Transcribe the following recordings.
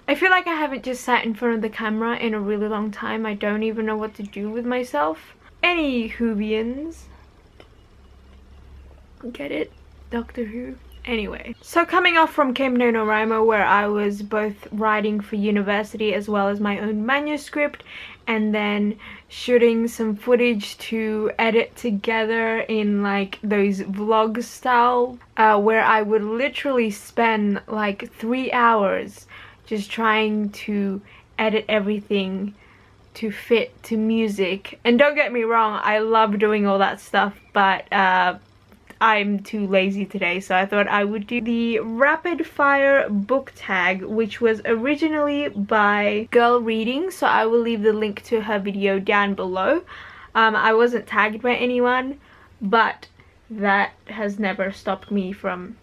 I feel like I haven't just sat in front of the camera in a really long time. I don't even know what to do with myself. Any Whovians? Get it? Doctor Who? Anyway, so coming off from Camp NaNoWriMo, where I was both writing for university as well as my own manuscript, and then shooting some footage to edit together in like those vlog style, where I would literally spend like 3 hours just trying to edit everything to fit to music. And don't get me wrong, I love doing all that stuff, but I'm too lazy today, so I thought I would do the rapid fire book tag, which was originally by Girl Reading, so I will leave the link to her video down below. I wasn't tagged by anyone, but that has never stopped me from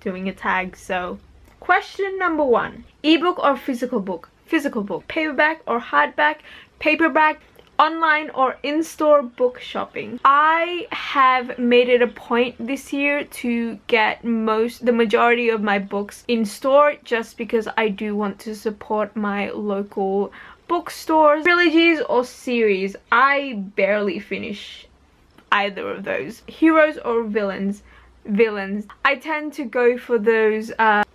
doing a tag. So question number 1, ebook or physical book? Physical book. Paperback or hardback? Paperback. Online or in-store book shopping? I have made it a point this year to get the majority of my books in store, just because I do want to support my local bookstores. Trilogies or series? I barely finish either of those. Heroes or villains? Villains. I tend to go for those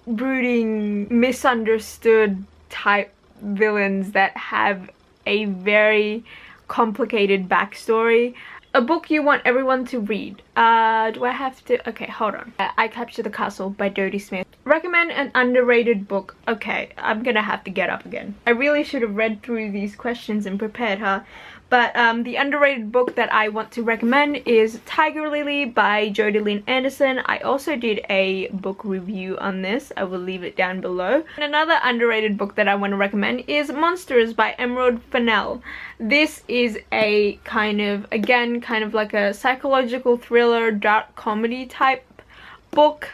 brooding, misunderstood type villains that have a very complicated backstory. A book you want everyone to read. Do I have to? Okay, hold on. I Capture the Castle by Dodie Smith. Recommend an underrated book. Okay, I'm gonna have to get up again. I really should have read through these questions and prepared, huh? But the underrated book that I want to recommend is Tiger Lily by Jodie Lynn Anderson. I also did a book review on this. I will leave it down below. And another underrated book that I want to recommend is Monsters by Emerald Fennell. This is a kind of like a psychological thriller, dark comedy type book.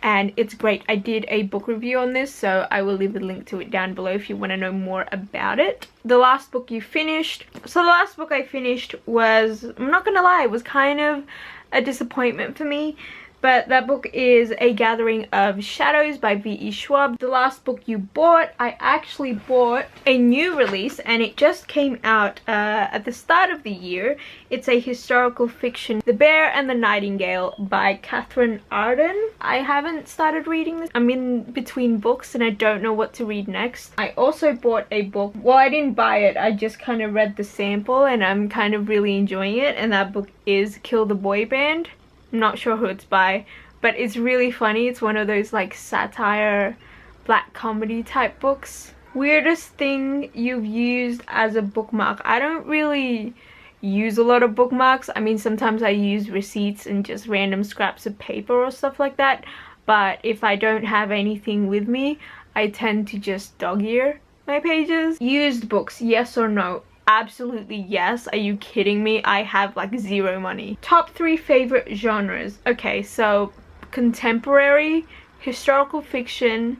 And it's great. I did a book review on this, so I will leave a link to it down below if you want to know more about it. The last book you finished. So the last book I finished was, I'm not gonna lie, it was kind of a disappointment for me. But that book is A Gathering of Shadows by V.E. Schwab. The last book you bought, I actually bought a new release, and it just came out at the start of the year. It's a historical fiction, The Bear and the Nightingale by Catherine Arden. I haven't started reading this. I'm in between books and I don't know what to read next. I also bought a book. Well, I didn't buy it. I just kind of read the sample and I'm kind of really enjoying it. And that book is Kill the Boy Band. I'm not sure who it's by, but it's really funny. It's one of those like satire, black comedy type books. Weirdest thing you've used as a bookmark? I don't really use a lot of bookmarks. I mean, sometimes I use receipts and just random scraps of paper or stuff like that. But if I don't have anything with me, I tend to just dog-ear my pages. Used books, yes or no? Absolutely yes. Are you kidding me? I have like zero money. Top 3 favorite genres. Okay, so contemporary, historical fiction,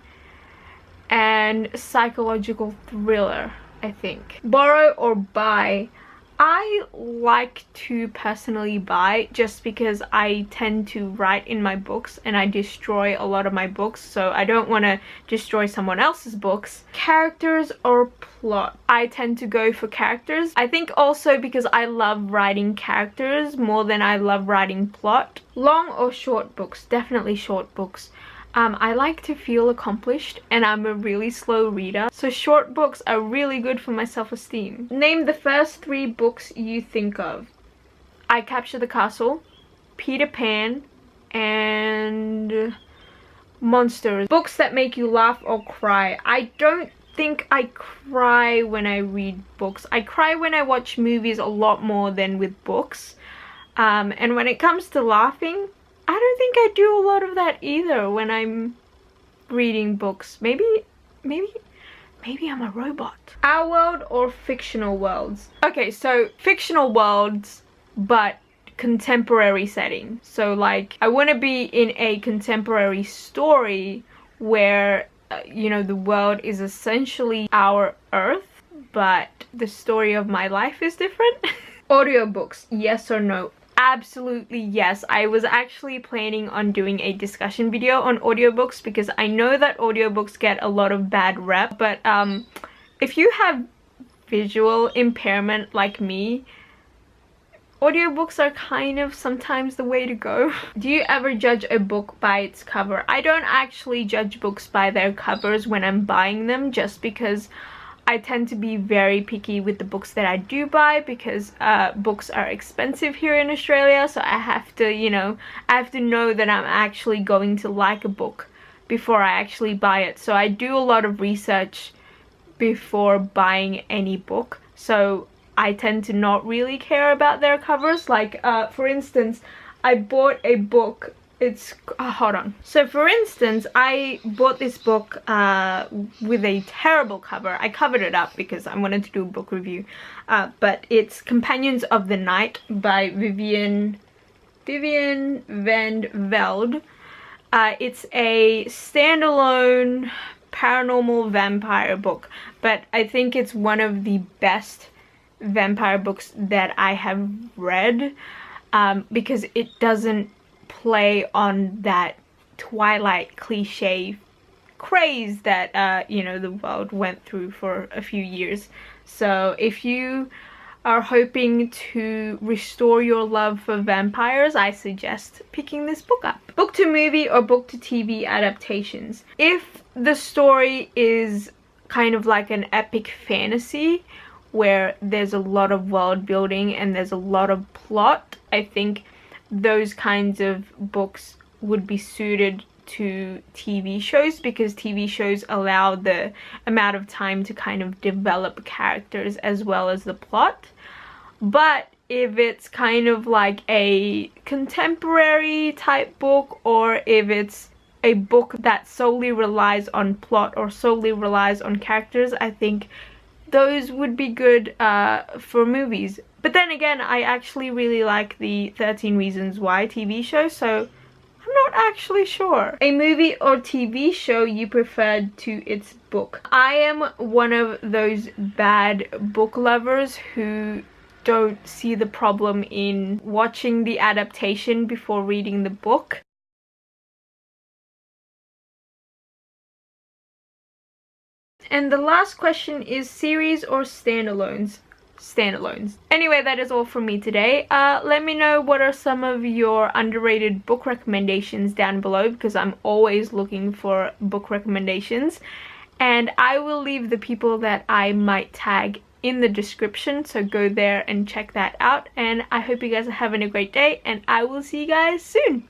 and psychological thriller, I think. Borrow or buy? I like to personally buy, just because I tend to write in my books and I destroy a lot of my books, so I don't want to destroy someone else's books. Characters or plot? I tend to go for characters. I think also because I love writing characters more than I love writing plot. Long or short books? Definitely short books. I like to feel accomplished and I'm a really slow reader, so short books are really good for my self-esteem. Name the first 3 books you think of. I Capture the Castle, Peter Pan, and Monsters. Books that make you laugh or cry. I don't think I cry when I read books. I cry when I watch movies a lot more than with books. And when it comes to laughing, I don't think I do a lot of that either when I'm reading books. Maybe I'm a robot. Our world or fictional worlds? Okay, so fictional worlds, but contemporary setting. So like, I want to be in a contemporary story where, you know, the world is essentially our Earth, but the story of my life is different. Audiobooks, yes or no? absolutely yes. I was actually planning on doing a discussion video on audiobooks because I know that audiobooks get a lot of bad rep, but if you have visual impairment like me, audiobooks are kind of sometimes the way to go. Do you ever judge a book by its cover? I don't actually judge books by their covers when I'm buying them, just because I tend to be very picky with the books that I do buy, because books are expensive here in Australia, so I have to, you know, I have to know that I'm actually going to like a book before I actually buy it. So I do a lot of research before buying any book, so I tend to not really care about their covers. Like for instance, I bought a book, it's hold on. So for instance, I bought this book with a terrible cover. I covered it up because I wanted to do a book review, but it's Companions of the Night by Vivian van Velde. It's a standalone paranormal vampire book, but I think it's one of the best vampire books that I have read, because it doesn't play on that Twilight cliche craze that you know, the world went through for a few years. So if you are hoping to restore your love for vampires, I suggest picking this book up. Book to movie or book to TV adaptations. If the story is kind of like an epic fantasy where there's a lot of world building and there's a lot of plot, I think those kinds of books would be suited to TV shows, because TV shows allow the amount of time to kind of develop characters as well as the plot. But if it's kind of like a contemporary type book, or if it's a book that solely relies on plot or solely relies on characters, I think those would be good for movies. But then again, I actually really like the 13 Reasons Why TV show, so I'm not actually sure. A movie or TV show you preferred to its book. I am one of those bad book lovers who don't see the problem in watching the adaptation before reading the book. And the last question is series or standalones? Standalones. Anyway, that is all from me today. Let me know what are some of your underrated book recommendations down below, because I'm always looking for book recommendations. And I will leave the people that I might tag in the description, so go there and check that out. And I hope you guys are having a great day, and I will see you guys soon.